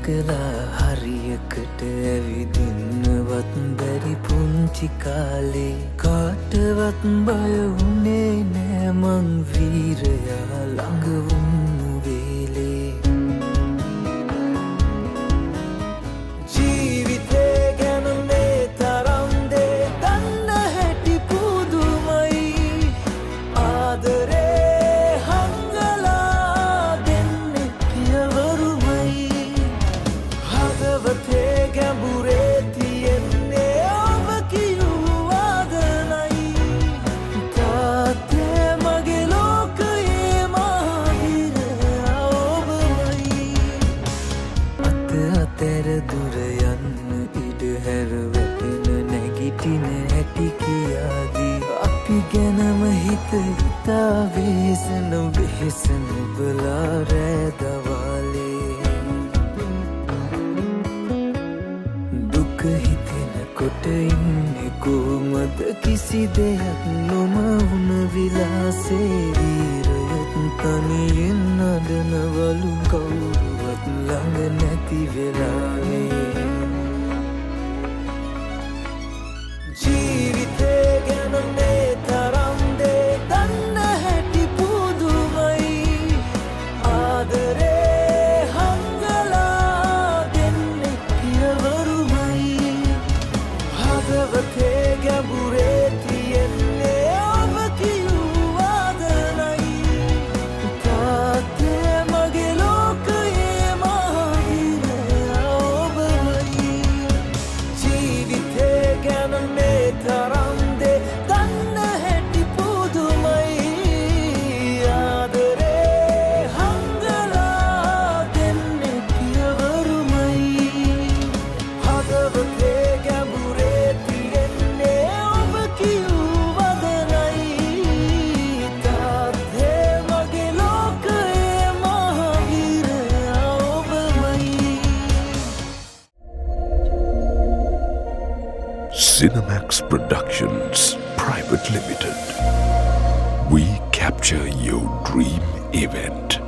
කලා හරියකට ඇවිදින්නවත් බැරි පුංචි කාලේ කාටවත් බය වුණේ නෑ මං වීරයා ළඟ වුණු වේලේ ජීවිතේ ගැන මේ තරම් දේ දන්න හැටි පුදුමයි ආදරේ හංගලා දෙන්නේ පියවරුමයි හදවතේ ගැඹුරේ තියෙන්නේ ඔබ කියූ වාදනයි තාත්තේ මගේ ලෝකයේ මහවීරයා ඔබමයි අත අතර දුර යන්න ඉඩ හැර වැටෙන නැගිටින හැටි කියාදී අපි ගැනම හිත හිතා වෙහෙසන බලා රෑ දවාලේ දුක හිතෙනකොට ඉන්නේ කොහමද කිසි දෙයක් නොමවුන විලාසේ වීරයොත් තනියෙන් නඩනවලු කවුරුවත් ළඟ නැති වෙලාවේ ජීවිතේ ගැන මේ තරම් දේ දන්න හැටි පුදුමයි ආදරේ හංගලා දෙන්නේ පියවරුමයි හදවතේ ගැඹුරේ තියෙන්නේ ඔබ කියූ වාදනයි තාත්තේ මගේ ලෝකයේ මහවීරයා ඔබමයි ජීවිතේ ගැන මේ තරම් දේ දන්න හැටි පුදුමයි ආදරේ හංගලා දෙන්නේ පියවරුමයි හදවතේ ගැඹුරේ තියෙන්නේ ඔබ කියූ වදනයි තාත්තේ මගේ ලෝකයේ මහවීරයා ඔබමයි Cinemax Productions Private Limited. We capture your dream event.